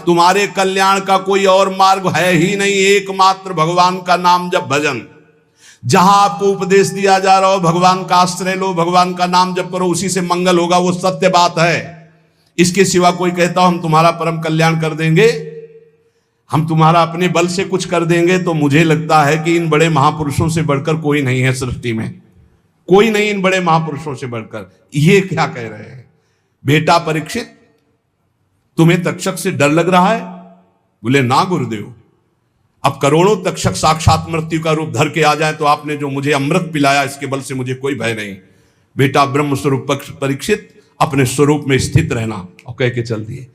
तुम्हारे कल्याण का कोई और मार्ग है ही नहीं, एकमात्र भगवान का नाम जप भजन। जहां आपको उपदेश दिया जा रहा हो भगवान का आश्रय लो, भगवान का नाम जप करो, उसी से मंगल होगा, वो सत्य बात है। इसके सिवा कोई कहता हो हम तुम्हारा परम कल्याण कर देंगे, हम तुम्हारा अपने बल से कुछ कर देंगे, तो मुझे लगता है कि इन बड़े महापुरुषों से बढ़कर कोई नहीं है सृष्टि में, कोई नहीं इन बड़े महापुरुषों से बढ़कर। ये क्या कह रहे हैं? बेटा परीक्षित, तुम्हें तक्षक से डर लग रहा है? बोले ना गुरुदेव, अब करोड़ों तक्षक साक्षात मृत्यु का रूप धर के आ जाए तो आपने जो मुझे अमृत पिलाया इसके बल से मुझे कोई भय नहीं। बेटा ब्रह्म स्वरूप परीक्षित, अपने स्वरूप में स्थित रहना, और कह के चल दिए।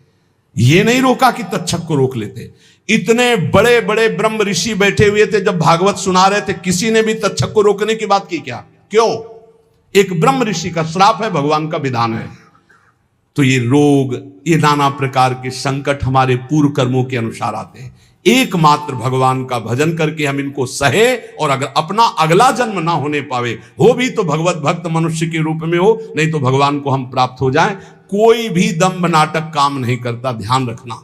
ये नहीं रोका कि तक्षक को रोक लेते। इतने बड़े बड़े ब्रह्म ऋषि बैठे हुए थे, जब भागवत सुना रहे थे, किसी ने भी तक्षक को रोकने की बात की क्या? क्यों? एक ब्रह्म ऋषि का श्राप है, भगवान का विधान है। तो ये रोग, ये नाना प्रकार के संकट हमारे पूर्व कर्मों के अनुसार आते हैं। एकमात्र भगवान का भजन करके हम इनको सहे, और अगर अपना अगला जन्म ना होने पावे, हो भी तो भगवत भक्त मनुष्य के रूप में हो, नहीं तो भगवान को हम प्राप्त हो जाएं। कोई भी दंभ नाटक काम नहीं करता, ध्यान रखना।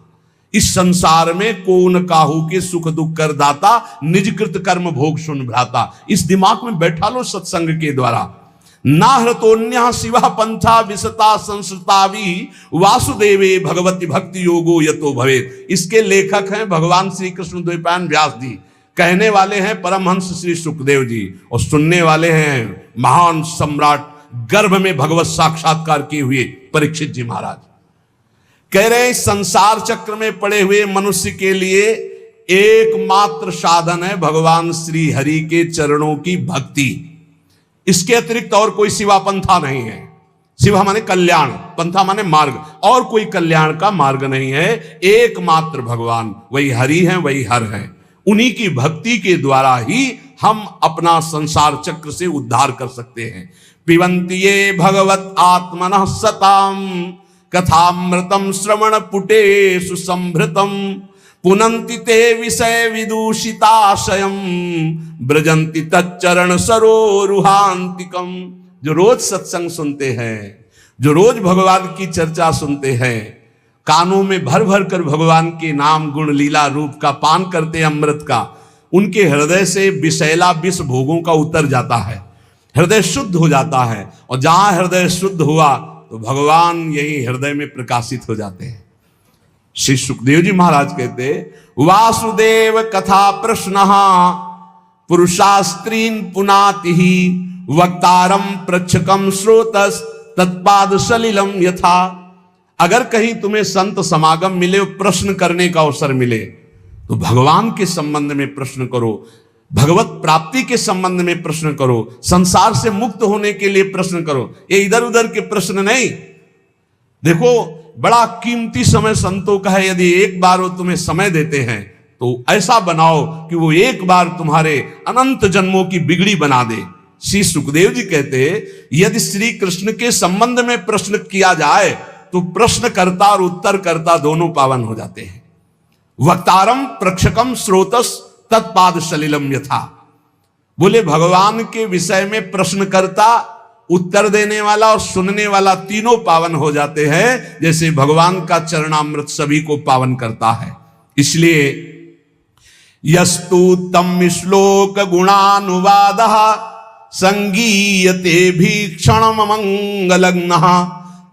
इस संसार में कौन काहू के सुख दुख कर दाता, निज कृत कर्म भोग सुन भ्राता। इस दिमाग में बैठा लो सत्संग के द्वारा। नाहृतोन्यः शिवः पंथा विसता संसृतावि वासुदेवे भगवती भक्ति योगो यतो भवेत्। इसके लेखक हैं भगवान श्री कृष्ण द्वैपायन व्यास जी, कहने वाले हैं परमहंस श्री सुखदेव जी, और सुनने वाले हैं महान सम्राट गर्भ में भगवत साक्षात्कार किए हुए परीक्षित जी महाराज। कह रहे हैं संसार चक्र में पड़े हुए मनुष्य के लिए एकमात्र साधन है भगवान श्री हरि के चरणों की भक्ति। इसके अतिरिक्त और कोई सिवा पंथा नहीं है। शिवा माने कल्याण, पंथा माने मार्ग, और कोई कल्याण का मार्ग नहीं है। एकमात्र भगवान, वही हरि हैं, वही हर हैं। उन्हीं की भक्ति के द्वारा ही हम अपना संसार चक्र से उद्धार कर सकते हैं। पिबन्ति ये भगवत आत्मनः सताम कथामृतम श्रवण पुटेषु संभृतम पुनन्ति ते विषय विदूषिताशयम ब्रजन्ति तच्चरण सरोरुहांतिकम। जो रोज सत्संग सुनते हैं, जो रोज भगवान की चर्चा सुनते हैं, कानों में भर भर कर भगवान के नाम गुण लीला रूप का पान करते हैं, अमृत का, उनके हृदय से विषैला विष भोगों का उतर जाता है, हृदय शुद्ध हो जाता है। और जहां हृदय शुद्ध हुआ तो भगवान यही हृदय में प्रकाशित हो जाते हैं। श्री सुखदेव जी महाराज कहते, वासुदेव कथा प्रश्न पुरुषास्त्रीन पुनाति वक्तारम प्रच्छकम श्रोतस तत्पाद सलिलम यथा। अगर कहीं तुम्हें संत समागम मिले, प्रश्न करने का अवसर मिले, तो भगवान के संबंध में प्रश्न करो, भगवत प्राप्ति के संबंध में प्रश्न करो, संसार से मुक्त होने के लिए प्रश्न करो। ये इधर उधर के प्रश्न नहीं। देखो, बड़ा कीमती समय संतों का है। यदि एक बार वो तुम्हें समय देते हैं तो ऐसा बनाओ कि वो एक बार तुम्हारे अनंत जन्मों की बिगड़ी बना दे। श्री सुखदेव जी कहते, यदि श्री कृष्ण के संबंध में प्रश्न किया जाए तो प्रश्नकर्ता और उत्तरकर्ता दोनों पावन हो जाते हैं। वक्तारम प्रक्षकम श्रोतस तत्पाद सलिलम यथा। बोले भगवान के विषय में प्रश्नकर्ता, उत्तर देने वाला और सुनने वाला तीनों पावन हो जाते हैं, जैसे भगवान का चरणामृत सभी को पावन करता है। इसलिए यस्तु तम श्लोक गुणानुवाद संगीयते भीक्षण मंगलग्नः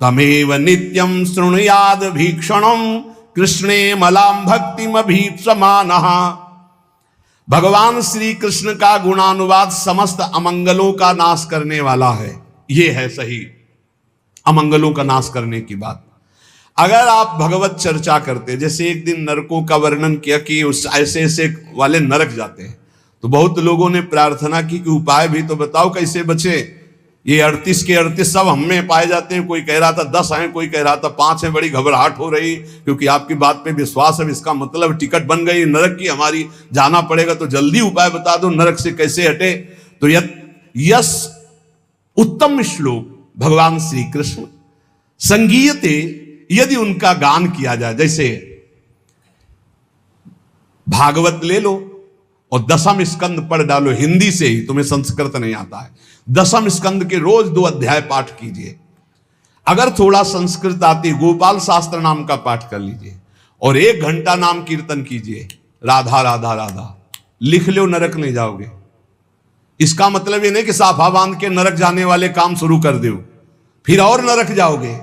तमेव नित्यं शृणुयाद भीक्षणं कृष्णे मलाम भक्तिम अभीप्समानः। भगवान श्री कृष्ण का गुणानुवाद समस्त अमंगलों का नाश करने वाला है। ये है सही अमंगलों का नाश करने की बात। अगर आप भगवत चर्चा करते, जैसे एक दिन नरकों का वर्णन किया कि उस ऐसे ऐसे वाले नरक जाते हैं, तो बहुत लोगों ने प्रार्थना की कि उपाय भी तो बताओ कैसे बचे। ये 38 के 38 सब हम में पाए जाते हैं। कोई कह रहा था 10 हैं, कोई कह रहा था 5 हैं। बड़ी घबराहट हो रही, क्योंकि आपकी बात पे विश्वास है, इसका मतलब टिकट बन गई नरक की हमारी, जाना पड़ेगा, तो जल्दी उपाय बता दो नरक से कैसे हटे। तो यस उत्तम श्लोक भगवान श्री कृष्ण संगीयते, यदि उनका गान किया जाए, जैसे भागवत ले लो और 10वें स्कंद पढ़ डालो हिंदी से ही, तुम्हें संस्कृत नहीं आता है, 10वें स्कंद के रोज 2 अध्याय पाठ कीजिए। अगर थोड़ा संस्कृत आती, गोपाल शास्त्र नाम का पाठ कर लीजिए, और 1 घंटा नाम कीर्तन कीजिए, राधा राधा राधा, लिख लो, नरक नहीं जाओगे। इसका मतलब ये नहीं कि साफा बांध के नरक जाने वाले काम शुरू कर दो, फिर और नरक जाओगे।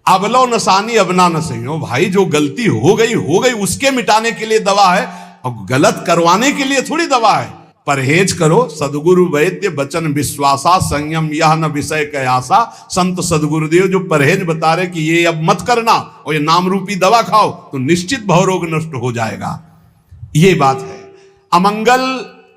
अब लो नसानी अब ना नसई हो भाई, जो गलती हो गई उसके मिटाने के लिए दवा है, और गलत करवाने के लिए थोड़ी दवा है। परहेज करो, सदगुरु वैद्य बचन विश्वासा, संयम यह न विषय कयासा। संत सदगुरुदेव जो परहेज बता रहे कि ये अब मत करना और ये नाम रूपी दवा खाओ तो निश्चित भवरोग नष्ट हो जाएगा। ये बात है। अमंगल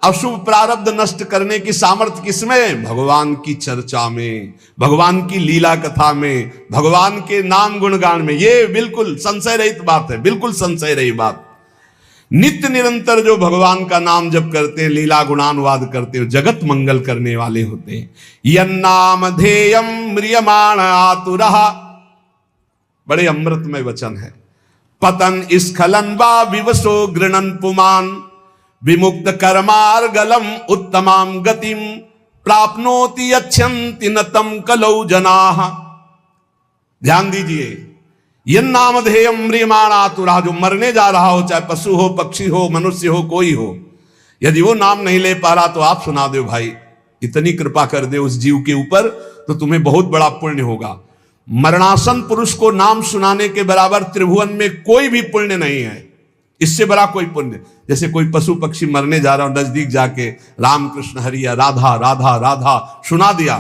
अशुभ प्रारब्ध नष्ट करने की सामर्थ्य किसमें? भगवान की चर्चा में, भगवान की लीला कथा में, भगवान के नाम गुणगान में। ये बिल्कुल संशय रहित बात है, बिल्कुल संशय रही बात। नित्य निरंतर जो भगवान का नाम जप करते हैं, लीला गुणानुवाद करते हो, जगत मंगल करने वाले होते हैं। यन्नाम ध्येयम म्रियमाण आतुरः, बड़े अमृतमय वचन है। पतन स्खलन वा विवशो गृणन पुमान, विमुक्त कर्मार्गलम उत्तमाम गतिम, प्राप्नोति अच्छन्ति नतम कलौ जनाः। ध्यान दीजिए, यन्नाम ध्येयम म्रियमाण आतुरः, जो मरने जा रहा हो, चाहे पशु हो, पक्षी हो, मनुष्य हो, कोई हो, यदि वो नाम नहीं ले पा रहा तो आप सुना दो भाई, इतनी कृपा कर दे उस जीव के ऊपर तो तुम्हें बहुत बड़ा पुण्य होगा। मरणासन पुरुष को नाम सुनाने के बराबर त्रिभुवन में कोई भी पुण्य नहीं है, इससे बड़ा कोई पुण्य। जैसे कोई पशु पक्षी मरने जा रहा हो, नजदीक जाके राम कृष्ण हरि या राधा राधा राधा सुना दिया,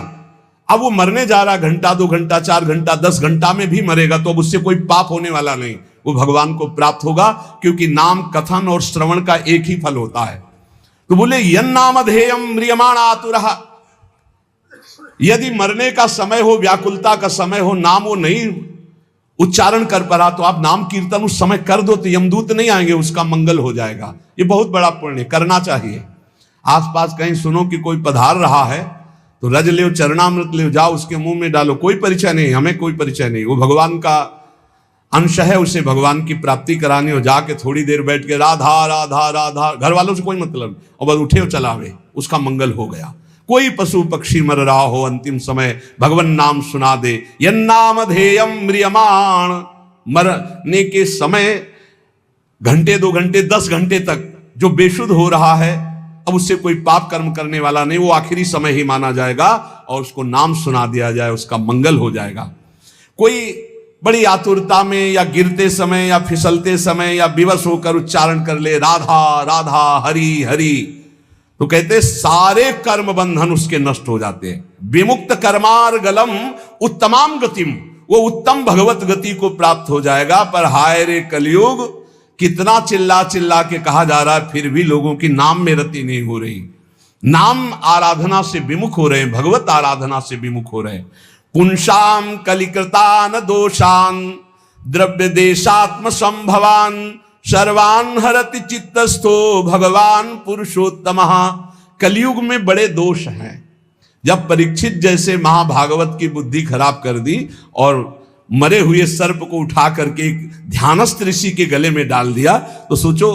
अब वो मरने जा रहा, घंटा 2 घंटा 4 घंटा 10 घंटा में भी मरेगा तो अब उससे कोई पाप होने वाला नहीं, वो भगवान को प्राप्त होगा, क्योंकि नाम कथन और श्रवण का एक ही फल होता है। तो बोले यन्नाम ध्येयम म्रियमाण आतुरः, यदि मरने का समय हो, व्याकुलता का समय हो, नाम वो नहीं उच्चारण कर पा तो आप नाम कीर्तन उस समय कर दो तो यमदूत नहीं आएंगे, उसका मंगल हो जाएगा। ये बहुत बड़ा पुण्य करना चाहिए। आसपास कहीं सुनो कि कोई पधार रहा है तो रज ले, चरणामृत ले, जाओ उसके मुंह में डालो, कोई परिचय नहीं, हमें कोई परिचय नहीं, वो भगवान का अंश है, उसे भगवान की प्राप्ति करानी हो। जाके थोड़ी देर बैठ के राधा राधा राधा, घर वालों से कोई मतलब, और बस उठे और चलावे, उसका मंगल हो गया। कोई पशु पक्षी मर रहा हो, अंतिम समय भगवान नाम सुना दे, यन्नाम ध्येयम म्रियमाण, मरने के समय घंटे 2 घंटे 10 घंटे तक जो बेशुद्ध हो रहा है, अब उससे कोई पाप कर्म करने वाला नहीं, वो आखिरी समय ही माना जाएगा और उसको नाम सुना दिया जाए, उसका मंगल हो जाएगा। कोई बड़ी आतुरता में या गिरते समय या फिसलते समय या विवश होकर उच्चारण कर ले राधा राधा हरि हरि, तो कहते सारे कर्म बंधन उसके नष्ट हो जाते हैं। विमुक्त कर्मार्गलम उत्तमाम गतिम, वो उत्तम भगवत गति को प्राप्त हो जाएगा। पर हाय रे कलयुग, कितना चिल्ला चिल्ला के कहा जा रहा है, फिर भी लोगों की नाम में रति नहीं हो रही, नाम आराधना से विमुख हो रहे हैं, भगवत आराधना से विमुख हो रहे हैं। पुंसाम कलिकृतान दोषान द्रव्य देशात्म संभवान, सर्वान हरति चित्तस्थो भगवान पुरुषोत्तम। कलयुग में बड़े दोष हैं। जब परीक्षित जैसे महाभागवत की बुद्धि खराब कर दी और मरे हुए सर्प को उठा करके ध्यानस्थ ऋषि के गले में डाल दिया, तो सोचो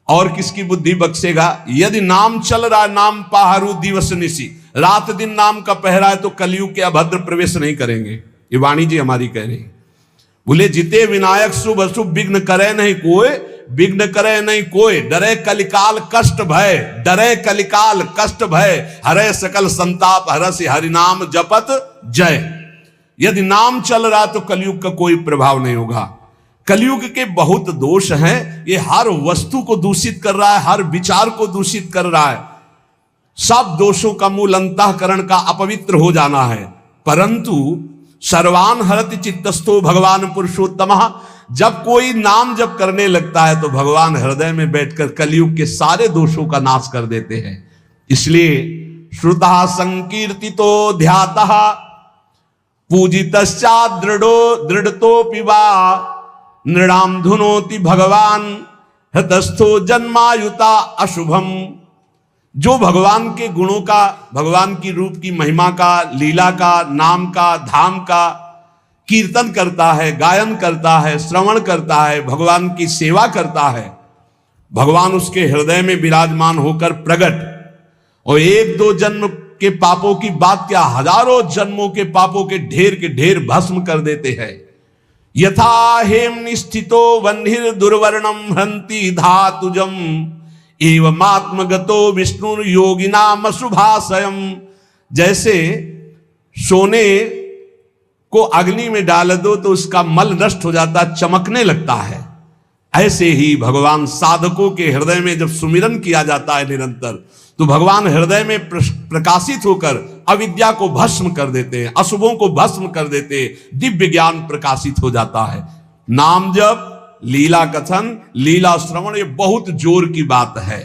और किसकी बुद्धि बख्शेगा। यदि नाम चल रहा है, नाम पाहरू दिवस निशी, रात दिन नाम का पहरा है, तो कलयुग के अभद्र प्रवेश नहीं करेंगे। ये वाणी जी हमारी कह रही। बोले जिते विनायक शुभ अशुभ विघ्न करे नहीं कोई, विघ्न करे नहीं कोई, डरे कलिकाल कष्ट भय, डरे कलिकाल कष्ट भय, हरे सकल संताप हरसि हरिनाम जपत जय। यदि नाम चल रहा तो कलयुग का कोई प्रभाव नहीं होगा। कलयुग के बहुत दोष हैं, ये हर वस्तु को दूषित कर रहा है, हर विचार को दूषित कर रहा है। सब दोषों का मूल अंतःकरण का अपवित्र हो जाना है। परंतु सर्वान हरति चित्तस्थो भगवान पुरुषोत्तम, जब कोई नाम जब करने लगता है तो भगवान हृदय में बैठकर कलयुग के सारे दोषों का नाश कर देते हैं। इसलिए श्रुतः संकीर्तितो ध्यातः पूजितश्चात् दृढ़तोऽपि वा, नृणाम धुनोति भगवान हृतस्थो जन्मायुता अशुभम। जो भगवान के गुणों का, भगवान की रूप की महिमा का, लीला का, नाम का, धाम का कीर्तन करता है, गायन करता है, श्रवण करता है, भगवान की सेवा करता है, भगवान उसके हृदय में विराजमान होकर प्रकट, और 1-2 जन्म के पापों की बात क्या, हजारों जन्मों के पापों के ढेर भस्म कर देते हैं। यथा हेम निस्थितो वह्निर दुर्वर्णम हंति धातुजम एवमात्मगतो विष्णु योगिनाम शुभाशयम। जैसे सोने को अग्नि में डाल दो तो उसका मल नष्ट हो जाता, चमकने लगता है, ऐसे ही भगवान साधकों के हृदय में जब सुमिरन किया जाता है निरंतर, तो भगवान हृदय में प्रकाशित होकर अविद्या को भस्म कर देते हैं, अशुभों को भस्म कर देते हैं, दिव्य ज्ञान प्रकाशित हो जाता है। नाम जप, लीला कथन, लीला श्रवण, ये बहुत जोर की बात है।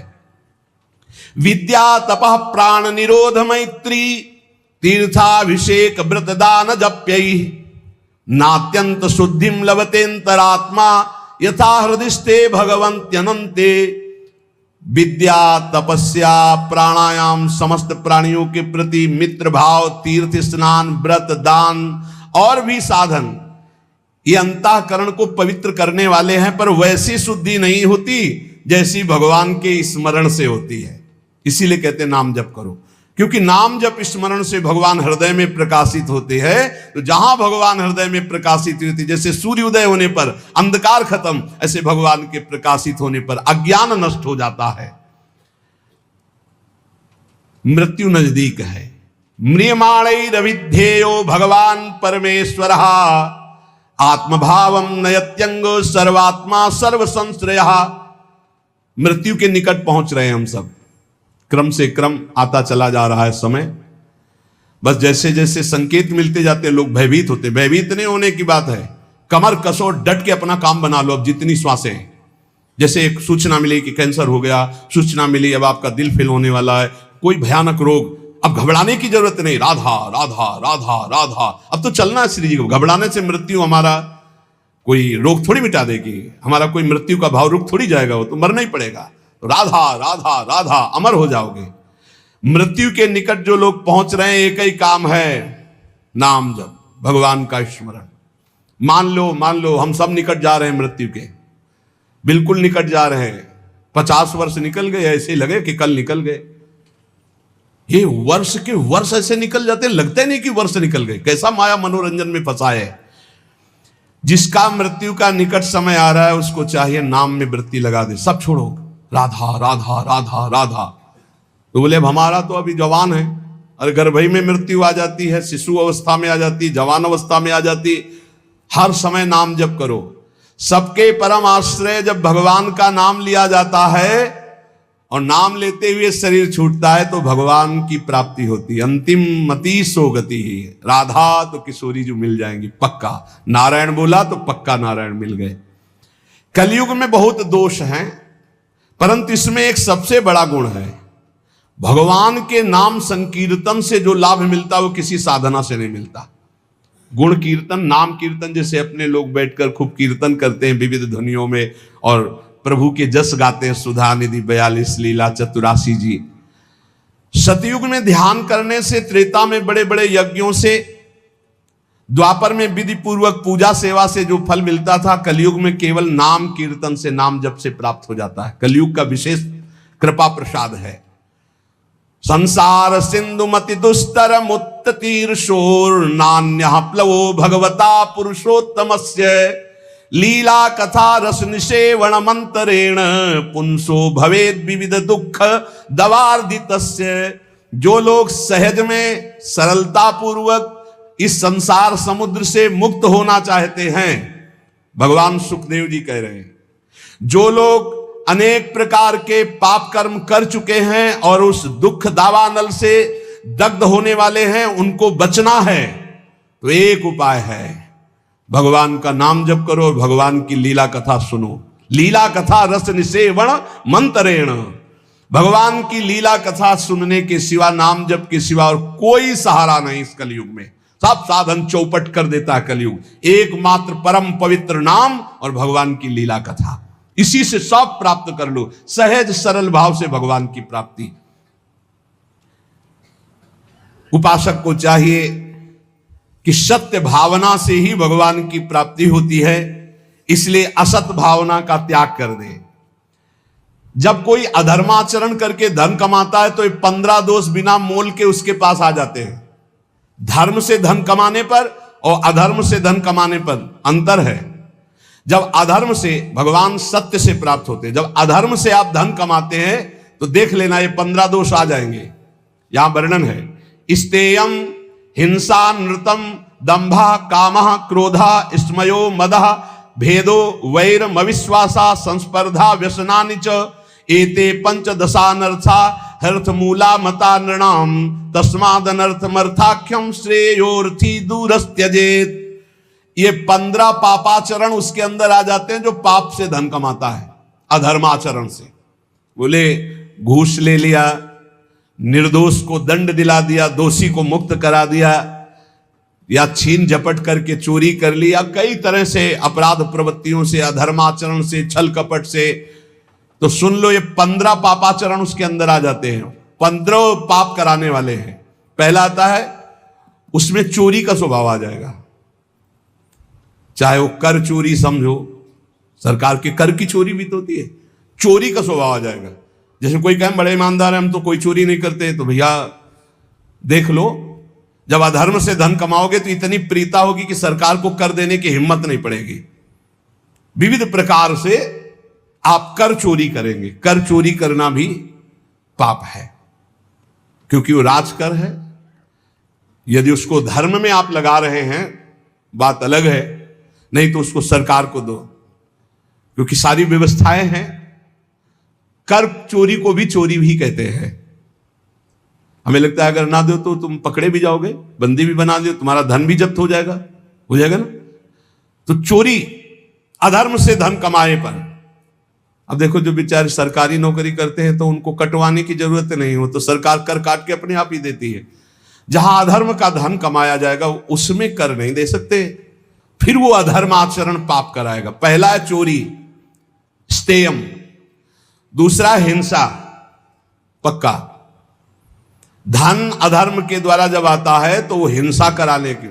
विद्या तपः प्राण निरोध मैत्री तीर्थाभिषेक व्रत दान जप्यई नात्यंत शुद्धिम लभतेन्तरात्मा यथा हृदिस्ते भगवन्त्यनन्ते। विद्या, तपस्या, प्राणायाम, समस्त प्राणियों के प्रति मित्र भाव, तीर्थ स्नान, व्रत दान और भी साधन, ये अंतःकरण को पवित्र करने वाले हैं, पर वैसी शुद्धि नहीं होती जैसी भगवान के स्मरण से होती है। इसीलिए कहते हैं नाम जप करो, क्योंकि नाम जप स्मरण से भगवान हृदय में प्रकाशित होते हैं। तो जहां भगवान हृदय में प्रकाशित होती, जैसे सूर्योदय होने पर अंधकार खत्म, ऐसे भगवान के प्रकाशित होने पर अज्ञान नष्ट हो जाता है। मृत्यु नजदीक है। म्रियमाणैरविध्येयो भगवान परमेश्वर आत्मभावम नयत्यंगो सर्वात्मा सर्व संश्रय। मृत्यु के निकट पहुंच रहे हैं हम सब, क्रम से क्रम आता चला जा रहा है समय। बस जैसे जैसे संकेत मिलते जाते हैं लोग भयभीत होते। भयभीत नहीं होने की बात है, कमर कसो, डट के अपना काम बना लो। अब जितनी श्वासें हैं, जैसे एक सूचना मिली कि कैंसर हो गया, सूचना मिली अब आपका दिल फेल होने वाला है, कोई भयानक रोग, अब घबराने की जरूरत नहीं। राधा राधा राधा राधा, अब तो चलना है श्री जी को। घबराने से मृत्यु हमारा कोई रोग थोड़ी मिटा देगी, हमारा कोई मृत्यु का भाव रुक थोड़ी जाएगा, वो तो मरना ही पड़ेगा। राधा राधा राधा, अमर हो जाओगे। मृत्यु के निकट जो लोग पहुंच रहे हैं, एक ही काम है, नाम जप, भगवान का स्मरण। मान लो हम सब निकट जा रहे हैं मृत्यु के, बिल्कुल निकट जा रहे हैं। 50 वर्ष निकल गए, ऐसे लगे कि कल निकल गए। ये वर्ष के वर्ष ऐसे निकल जाते हैं, लगते नहीं कि वर्ष निकल गए। कैसा माया मनोरंजन में फंसा है। जिसका मृत्यु का निकट समय आ रहा है, उसको चाहिए नाम में वृत्ति लगा दे, सब छोड़ो, राधा राधा राधा राधा। तो बोले अब हमारा तो अभी जवान है, और गर्भ में मृत्यु आ जाती है, शिशु अवस्था में आ जाती है, जवान अवस्था में आ जाती, हर समय नाम जप करो। सबके परम आश्रय जब भगवान का नाम लिया जाता है और नाम लेते हुए शरीर छूटता है, तो भगवान की प्राप्ति होती है। अंतिम मति सो गति ही। राधा तो किशोरी जो मिल जाएंगी पक्का, नारायण बोला तो पक्का नारायण मिल गए। कलयुग में बहुत दोष हैं, परंतु इसमें एक सबसे बड़ा गुण है, भगवान के नाम संकीर्तन से जो लाभ मिलता है वो किसी साधना से नहीं मिलता। गुण कीर्तन, नाम कीर्तन, जैसे अपने लोग बैठकर खूब कीर्तन करते हैं विविध ध्वनियों में और प्रभु के जस गाते हैं, सुधा निधि 42 लीला 84 जी। सतयुग में ध्यान करने से, त्रेता में बड़े बड़े यज्ञों से, द्वापर में विधि पूर्वक पूजा सेवा से जो फल मिलता था, कलयुग में केवल नाम कीर्तन से, नाम जप से प्राप्त हो जाता है। कलयुग का विशेष कृपा प्रसाद है। संसार सिंधु मति दुस्तर मुत्त तीर्षोर नान्यः प्लवो भगवता पुरुषोत्तमस्य लीला कथा रस निषेवण मंतरेण पुंसो भवेद विविध दुख दवार्दितस्य। जो लोग सहज में सरलता पूर्वक इस संसार समुद्र से मुक्त होना चाहते हैं, भगवान सुखदेव जी कह रहे हैं, जो लोग अनेक प्रकार के पाप कर्म कर चुके हैं और उस दुख दावानल से दग्ध होने वाले हैं, उनको बचना है तो एक उपाय है, भगवान का नाम जप करो और भगवान की लीला कथा सुनो। लीला कथा रस निषेवण मंतरेण। भगवान की लीला कथा सुनने के सिवा, नाम जप के सिवा और कोई सहारा नहीं इस कलयुग में। सब साधन चौपट कर देता है कलयुग। एकमात्र परम पवित्र नाम और भगवान की लीला कथा, इसी से सब प्राप्त कर लो, सहज सरल भाव से भगवान की प्राप्ति। उपासक को चाहिए कि सत्य भावना से ही भगवान की प्राप्ति होती है, इसलिए असत भावना का त्याग कर दे। जब कोई अधर्माचरण करके धन कमाता है तो ये 15 दोष बिना मोल के उसके पास आ जाते हैं। धर्म से धन कमाने पर और अधर्म से धन कमाने पर अंतर है। जब अधर्म से भगवान सत्य से प्राप्त होते हैं, जब अधर्म से आप धन कमाते हैं तो देख लेना ये 15 दोष आ जाएंगे। यहां वर्णन है, स्तेयम हिंसा नृतम दंभा कामः क्रोधा स्मयो मदः भेदो वैरम अविश्वासा संस्पर्धा व्यसनानि च एते पंचदशानर्था हर्थमूला मता नृणाम तस्मादनर्थमर्थाख्यम श्रेयोर्थी दूरस्त्यजेत। ये 15 पापाचरण उसके अंदर आ जाते हैं जो पाप से धन कमाता है, अधर्माचरण से। बोले घूस ले लिया, निर्दोष को दंड दिला दिया, दोषी को मुक्त करा दिया, या छीन झपट करके चोरी कर लिया, कई तरह से अपराध प्रवृत्तियों से, अधर्माचरण से, छल कपट से। तो सुन लो, ये 15 पापाचरण उसके अंदर आ जाते हैं, 15 पाप कराने वाले हैं। पहला आता है, उसमें चोरी का स्वभाव आ जाएगा, चाहे वो कर चोरी समझो, सरकार के कर की चोरी भी तो होती है, चोरी का स्वभाव आ जाएगा। जैसे कोई कहे बड़े ईमानदार हैं हम तो कोई चोरी नहीं करते, तो भैया देख लो, जब अधर्म से धन कमाओगे तो इतनी प्रीता होगी कि सरकार को कर देने की हिम्मत नहीं पड़ेगी। विविध प्रकार से आप कर चोरी करेंगे। कर चोरी करना भी पाप है, क्योंकि वो राजकर है। यदि उसको धर्म में आप लगा रहे हैं बात अलग है, नहीं तो उसको सरकार को दो, क्योंकि सारी व्यवस्थाएं हैं। कर चोरी को भी चोरी भी कहते हैं। हमें लगता है अगर ना दो तो तुम पकड़े भी जाओगे, बंदी भी बना दो, तुम्हारा धन भी जब्त हो जाएगा ना। तो चोरी अधर्म से धन कमाए पर। अब देखो जो बेचारे सरकारी नौकरी करते हैं तो उनको कटवाने की जरूरत नहीं हो, तो सरकार कर काट के अपने आप ही देती है। जहां अधर्म का धन कमाया जाएगा उसमें कर नहीं दे सकते, फिर वो अधर्म आचरण पाप कराएगा। पहला है चोरी, स्तेयम। दूसरा हिंसा, पक्का। धन अधर्म के द्वारा जब आता है तो वो हिंसा कराने के,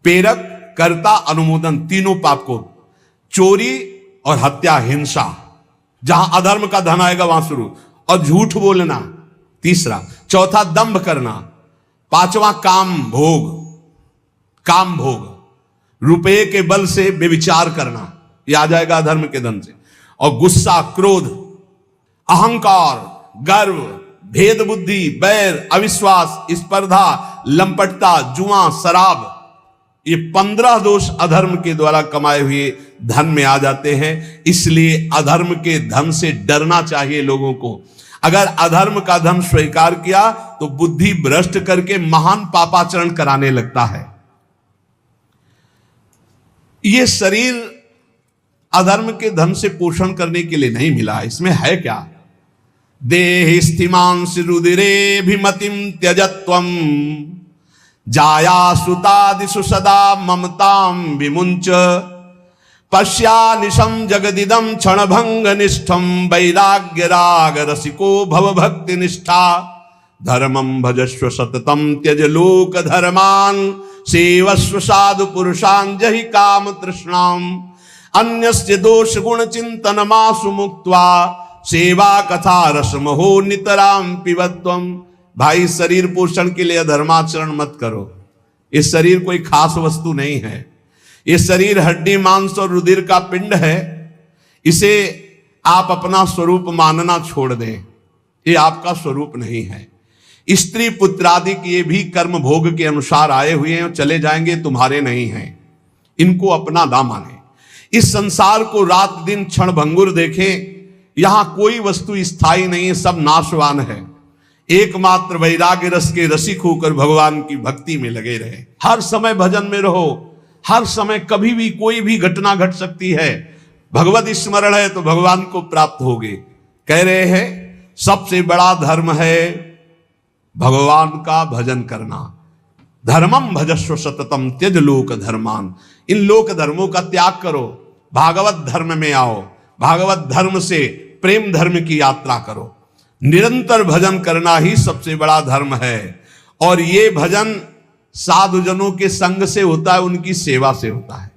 प्रेरक, कर्ता, अनुमोदन, तीनों पाप को, चोरी और हत्या, हिंसा। जहां अधर्म का धन आएगा वहां शुरू। और झूठ बोलना तीसरा। चौथा दंभ करना। पांचवा काम भोग, काम भोग, रुपये के बल से व्यभिचार करना, यह आ जाएगा अधर्म के धन से। और गुस्सा, क्रोध, अहंकार, गर्व, भेद बुद्धि, बैर, अविश्वास, स्पर्धा, लंपटता, जुआ, शराब, ये 15 दोष अधर्म के द्वारा कमाए हुए धन में आ जाते हैं। इसलिए अधर्म के धन से डरना चाहिए लोगों को। अगर अधर्म का धन स्वीकार किया तो बुद्धि भ्रष्ट करके महान पापाचरण कराने लगता है। ये शरीर अधर्म के धन से पोषण करने के लिए नहीं मिला, इसमें है क्या? देहि स्थिमांसि रुदिरेभिमतिं त्यजत्वं जाया सुतादिषु सदा ममतां विमुञ्च पश्यानिशं जगदिदं क्षणभंगनिष्ठं वैराग्य राग रसिको भवभक्ति निष्ठा धर्मं भजस्व सततं त्यज लोक धर्मान् सेवस्व साधु पुरुषान् जहि काम तृष्णाम् अन्यस्य दोष गुण चिंतनमासु मुक्त्वा सेवा कथा रसमहो नितराम पिबत्वम। भाई शरीर पोषण के लिए धर्माचरण मत करो। इस शरीर कोई खास वस्तु नहीं है। ये शरीर हड्डी मांस और रुधिर का पिंड है। इसे आप अपना स्वरूप मानना छोड़ दें, ये आपका स्वरूप नहीं है। स्त्री पुत्र आदि के भी कर्म भोग के अनुसार आए हुए हैं, चले जाएंगे, तुम्हारे नहीं हैं। इनको अपना ना माने। इस संसार को रात दिन क्षण भंगुर देखें, यहां कोई वस्तु स्थायी नहीं है, सब नाशवान है। एकमात्र वैराग्य रस के रसिक होकर भगवान की भक्ति में लगे रहे। हर समय भजन में रहो। हर समय कभी भी कोई भी घटना घट सकती है। भगवत स्मरण है तो भगवान को प्राप्त होगे। कह रहे हैं सबसे बड़ा धर्म है भगवान का भजन करना। धर्मम भजस्व सततम त्यज लोक धर्मान। इन लोक धर्मों का त्याग करो, भागवत धर्म में आओ। भागवत धर्म से प्रेम धर्म की यात्रा करो। निरंतर भजन करना ही सबसे बड़ा धर्म है। और ये भजन साधुजनों के संग से होता है, उनकी सेवा से होता है।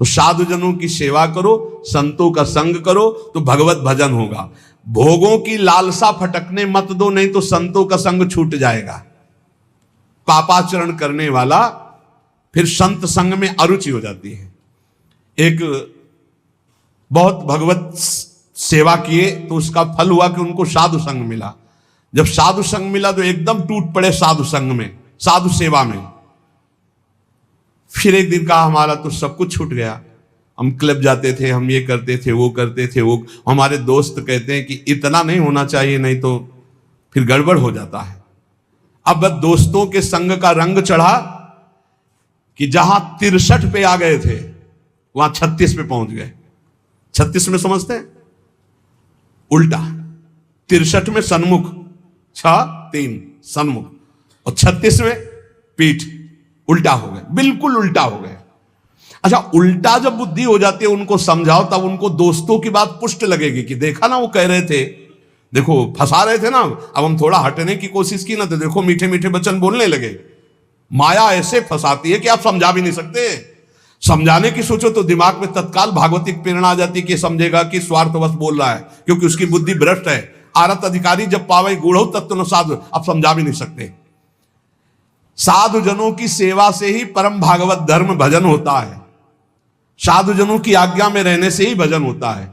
तो साधुजनों की सेवा करो, संतों का संग करो, तो भगवत भजन होगा। भोगों की लालसा फटकने मत दो, नहीं तो संतों का संग छूट जाएगा। पापाचरण करने वाला फिर संत संग में अरुचि हो जाती है। एक बहुत भगवत सेवा किए तो उसका फल हुआ कि उनको साधु संग मिला। जब साधु संग मिला तो एकदम टूट पड़े साधु संग में, साधु सेवा में। फिर एक दिन कहा हमारा तो सब कुछ छूट गया, हम क्लब जाते थे, हम ये करते थे, वो करते थे, वो हमारे दोस्त कहते हैं कि इतना नहीं होना चाहिए, नहीं तो फिर गड़बड़ हो जाता है। अब दोस्तों के संग का रंग चढ़ा कि जहां 63 पे आ गए थे वहां 36 पे पहुंच गए। 36 में समझते हैं उल्टा, 63 में सन्मुख, 3 सन्मुख, और 36 में पीठ, उल्टा हो गए, बिल्कुल उल्टा हो गए। अच्छा, उल्टा जब बुद्धि हो जाती है उनको समझाओ, तब उनको दोस्तों की बात पुष्ट लगेगी कि देखा ना वो कह रहे थे, देखो फंसा रहे थे ना, अब हम थोड़ा हटने की कोशिश की ना तो देखो मीठे मीठे वचन बोलने लगे। माया ऐसे फंसाती है कि आप समझा भी नहीं सकते। समझाने की सोचो तो दिमाग में तत्काल भागवतिक प्रेरणा आ जाती है कि समझेगा कि स्वार्थवश बोल रहा है, क्योंकि उसकी बुद्धि भ्रष्ट है। आरत अधिकारी जब पावे गूढ़ो तत्व न साधु, आप समझा भी नहीं सकते। साधु जनों की सेवा से ही परम भागवत धर्म भजन होता है, साधु जनों की आज्ञा में रहने से ही भजन होता है।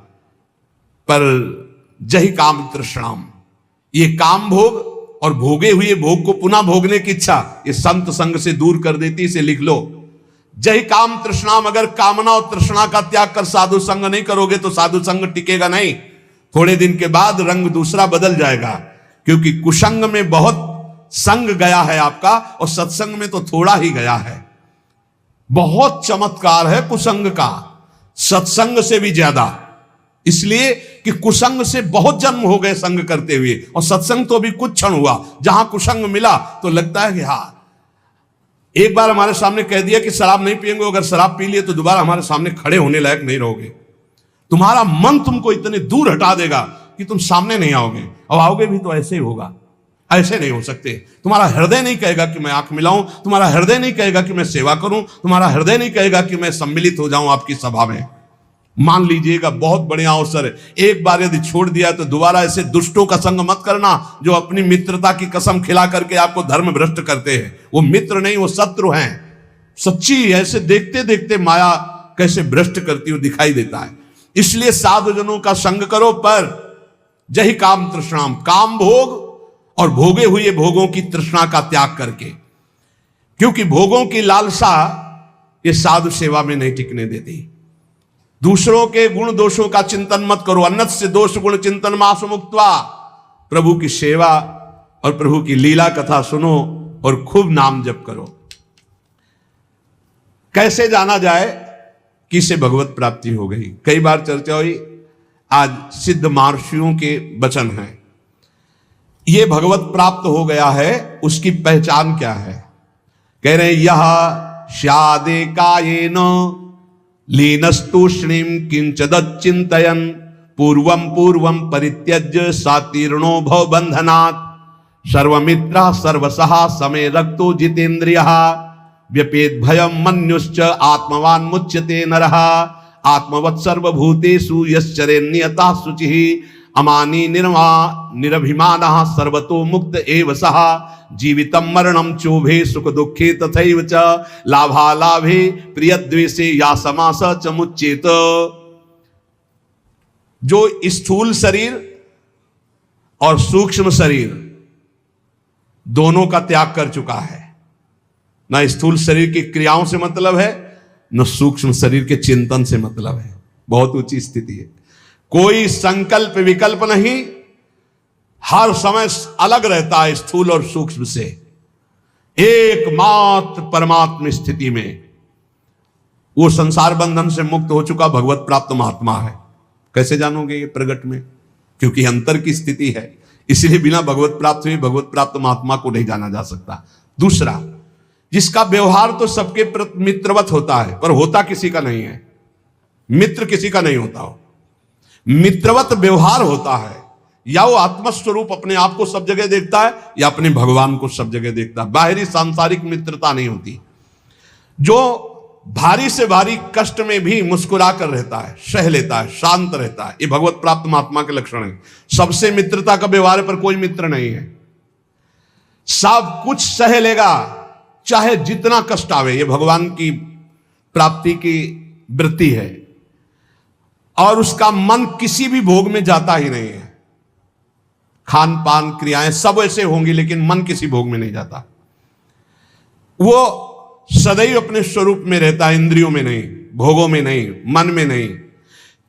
पर जही काम तृष्णाम, ये काम भोग और भोगे हुए भोग को पुनः भोगने की इच्छा ये संत संग से दूर कर देती। इसे लिख लो, जही काम तृष्णाम। अगर कामना और तृष्णा का त्याग कर साधु संग नहीं करोगे तो साधु संग टिकेगा नहीं। थोड़े दिन के बाद रंग दूसरा बदल जाएगा, क्योंकि कुसंग में बहुत संग गया है आपका और सत्संग में तो थोड़ा ही गया है। बहुत चमत्कार है कुसंग का, सत्संग से भी ज्यादा, इसलिए कि कुसंग से बहुत जन्म हो गए संग करते हुए, और सत्संग तो अभी कुछ क्षण हुआ। जहां कुसंग मिला तो लगता है कि हाँ, एक बार हमारे सामने कह दिया कि शराब नहीं पिएंगे, अगर शराब पी लिए तो दोबारा हमारे सामने खड़े होने लायक नहीं रहोगे। तुम्हारा मन तुमको इतने दूर हटा देगा कि तुम सामने नहीं आओगे, और आओगे भी तो ऐसे ही होगा, ऐसे नहीं हो सकते। तुम्हारा हृदय नहीं कहेगा कि मैं आंख मिलाऊं, तुम्हारा हृदय नहीं कहेगा कि मैं सेवा करूं, तुम्हारा हृदय नहीं कहेगा कि मैं सम्मिलित हो जाऊं आपकी सभा में। मान लीजिएगा बहुत बढ़िया अवसर है, एक बार यदि छोड़ दिया तो दोबारा ऐसे दुष्टों का संग मत करना जो अपनी मित्रता की कसम खिला करके आपको धर्म भ्रष्ट करते हैं। वो मित्र नहीं, वो शत्रु हैं। सच्ची ऐसे देखते देखते माया कैसे भ्रष्ट करती हुई दिखाई देता है। इसलिए साधुजनों का संग करो, पर जही काम तृष्णाम, काम भोग और भोगे हुए भोगों की तृष्णा का त्याग करके, क्योंकि भोगों की लालसा ये साधु सेवा में नहीं टिकने देती। दूसरों के गुण दोषों का चिंतन मत करो, अन्नत से दोष गुण चिंतन मास मुक्त्वा। प्रभु की सेवा और प्रभु की लीला कथा सुनो और खूब नाम जप करो। कैसे जाना जाए कि इसे भगवत प्राप्ति हो गई? कई बार चर्चा हुई, आज सिद्ध महर्षियों के वचन हैं। ये भगवत प्राप्त हो गया है, उसकी पहचान क्या है? कह रहे हैं, यह स्यादे कायेन लीनस्तूष्णीम किंचदच्चिंतयन् पूर्वं पूर्वं परित्यज्य सातीर्णो भव बंधनात् सर्वमित्रः सर्वसः समे रक्तो जितेन्द्रियः व्यपेत भयं मन्युश्च आत्मवान् मुच्यते नरः आत्मवत् सर्वभूतेषु यश्चरेन्नियतः शुचिः अमानी निरभिमानः सर्वतो मुक्त एव सः जीवितं मरणं चोभे सुख दुखे तथैव च लाभालाभे प्रियद्वेषे या समास च मुच्येत। जो स्थूल शरीर और सूक्ष्म शरीर दोनों का त्याग कर चुका है, ना स्थूल शरीर की क्रियाओं से मतलब है, न सूक्ष्म शरीर के चिंतन से मतलब है। बहुत ऊंची स्थिति है। कोई संकल्प विकल्प नहीं, हर समय अलग रहता है स्थूल और सूक्ष्म से। एकमात्र परमात्म स्थिति में वो संसार बंधन से मुक्त हो चुका भगवत प्राप्त महात्मा है। कैसे जानोगे ये प्रगट में? क्योंकि अंतर की स्थिति है, इसलिए बिना भगवत प्राप्त हुए भगवत प्राप्त महात्मा को नहीं जाना जा सकता। दूसरा, जिसका व्यवहार तो सबके प्रति मित्रवत होता है, पर होता किसी का नहीं है। मित्र किसी का नहीं होता हो, मित्रवत व्यवहार होता है। या वो आत्मस्वरूप अपने आप को सब जगह देखता है, या अपने भगवान को सब जगह देखता है। बाहरी सांसारिक मित्रता नहीं होती। जो भारी से भारी कष्ट में भी मुस्कुरा कर रहता है, सह लेता है, शांत रहता है, ये भगवत प्राप्त महात्मा के लक्षण है। सबसे मित्रता का व्यवहार पर कोई मित्र नहीं है। सब कुछ सह लेगा, चाहे जितना कष्ट आवे, ये भगवान की प्राप्ति की वृत्ति है। और उसका मन किसी भी भोग में जाता ही नहीं है। खान पान क्रियाएं सब ऐसे होंगी, लेकिन मन किसी भोग में नहीं जाता। वो सदैव अपने स्वरूप में रहता है, इंद्रियों में नहीं, भोगों में नहीं, मन में नहीं।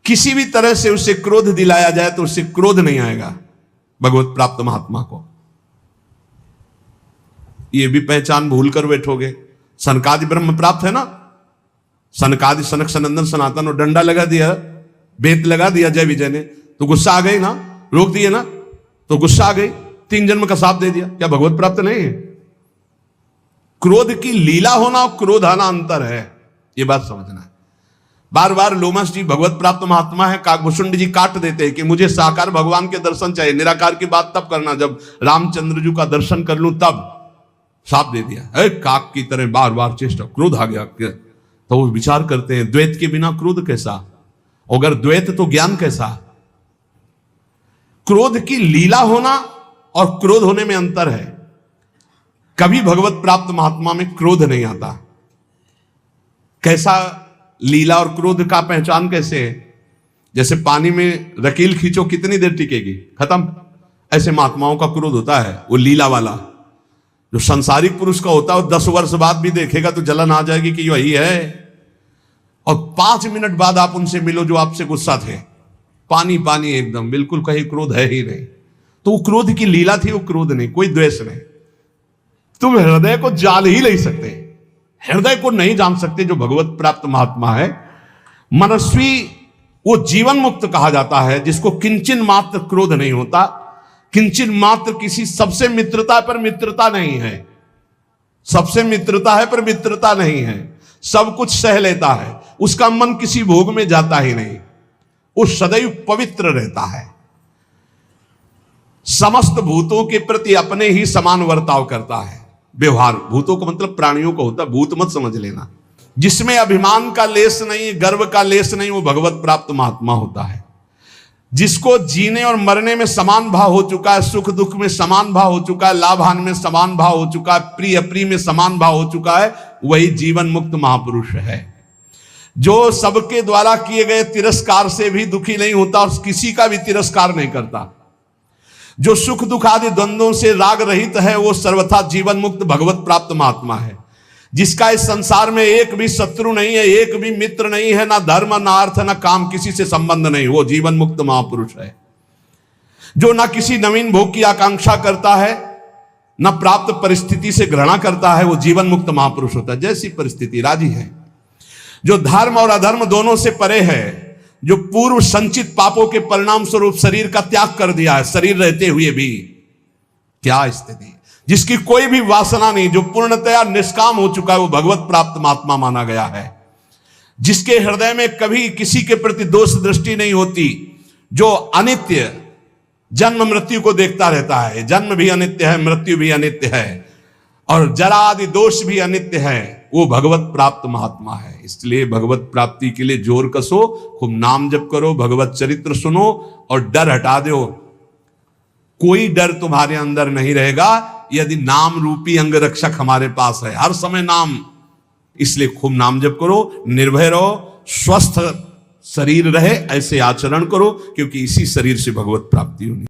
किसी भी तरह से उसे क्रोध दिलाया जाए तो उससे क्रोध नहीं आएगा भगवत प्राप्त महात्मा को। ये भी पहचान भूल कर बैठोगे। सनकादि ब्रह्म प्राप्त है ना, सनकादि सनक सनंदन सनातन, और डंडा लगा दिया, बेत लगा दिया जय विजय ने, तो गुस्सा आ गई ना, रोक दिए ना, तो गुस्सा आ गई, 3 जन्म का साथ दे दिया। क्या भगवत प्राप्त नहीं है? क्रोध की लीला होना और क्रोध आना अंतर है, ये बात समझना है। बार बार लोमस जी भगवत प्राप्त महात्मा है, काकभूषुंड जी काट देते हैं कि मुझे साकार भगवान के दर्शन चाहिए। निराकार की बात तब करना जब रामचंद्र जी का दर्शन कर लूं, तब साप दे दिया। काक की तरह बार बार चेष्टा, क्रोध आ गया। तो वो विचार करते हैं, द्वैत के बिना क्रोध कैसा, अगर द्वैत तो ज्ञान कैसा। क्रोध की लीला होना और क्रोध होने में अंतर है। कभी भगवत प्राप्त महात्मा में क्रोध नहीं आता। कैसा लीला और क्रोध का पहचान कैसे है? जैसे पानी में रकील खींचो, कितनी देर टिकेगी, खत्म। ऐसे महात्माओं का क्रोध होता है, वो लीला वाला। जो संसारिक पुरुष का होता है वो 10 वर्ष बाद भी देखेगा तो जलन आ जाएगी कि वही है, और 5 मिनट बाद आप उनसे मिलो जो आपसे गुस्सा थे, पानी पानी एकदम, बिल्कुल कहीं क्रोध है ही नहीं। तो वो क्रोध की लीला थी, वो क्रोध नहीं, कोई द्वेष नहीं। तुम हृदय को जान ही नहीं सकते, हृदय को नहीं जान सकते जो भगवत प्राप्त महात्मा है। मनस्वी वो जीवन मुक्त कहा जाता है, जिसको किंचन मात्र क्रोध नहीं होता, किंचन मात्र किसी सबसे मित्रता पर मित्रता नहीं है, सबसे मित्रता है पर मित्रता नहीं है, सब कुछ सह लेता है, उसका मन किसी भोग में जाता ही नहीं, वो सदैव पवित्र रहता है, समस्त भूतों के प्रति अपने ही समान वर्ताव करता है। व्यवहार भूतों को मतलब प्राणियों को होता है, भूत मत समझ लेना। जिसमें अभिमान का लेस नहीं, गर्व का लेस नहीं, वो भगवत प्राप्त महात्मा होता है। जिसको जीने और मरने में समान भाव हो चुका है, सुख दुख में समान भाव हो चुका है, लाभ हानि में समान भाव हो चुका है, प्रिय अप्रिय में समान भाव हो चुका है, वही जीवन मुक्त महापुरुष है। जो सबके द्वारा किए गए तिरस्कार से भी दुखी नहीं होता और किसी का भी तिरस्कार नहीं करता, जो सुख दुख आदि द्वंद्वों से राग रहित है, वो सर्वथा जीवन मुक्त भगवत प्राप्त महात्मा है। जिसका इस संसार में एक भी शत्रु नहीं है, एक भी मित्र नहीं है, ना धर्म ना अर्थ ना काम, किसी से संबंध नहीं, वो जीवन मुक्त महापुरुष है। जो ना किसी नवीन भोग की आकांक्षा करता है, ना प्राप्त परिस्थिति से घृणा करता है, वो जीवन मुक्त महापुरुष होता है। जैसी परिस्थिति राजी है। जो धर्म और अधर्म दोनों से परे है, जो पूर्व संचित पापों के परिणाम स्वरूप शरीर का त्याग कर दिया है, शरीर रहते हुए भी, क्या स्थिति, जिसकी कोई भी वासना नहीं, जो पूर्णतया निष्काम हो चुका है, वो भगवत प्राप्त महात्मा माना गया है। जिसके हृदय में कभी किसी के प्रति दोष दृष्टि नहीं होती, जो अनित्य जन्म मृत्यु को देखता रहता है, जन्म भी अनित्य है, मृत्यु भी अनित्य है, और जरा आदि दोष भी अनित्य है, वो भगवत प्राप्त महात्मा है। इसलिए भगवत प्राप्ति के लिए जोर कसो, खूब नाम जप करो, भगवत चरित्र सुनो और डर हटा दो। कोई डर तुम्हारे अंदर नहीं रहेगा यदि नाम रूपी अंग रक्षक हमारे पास है, हर समय नाम। इसलिए खूब नाम जप करो, निर्भय रहो, स्वस्थ शरीर रहे, ऐसे आचरण करो, क्योंकि इसी शरीर से भगवत प्राप्ति होनी।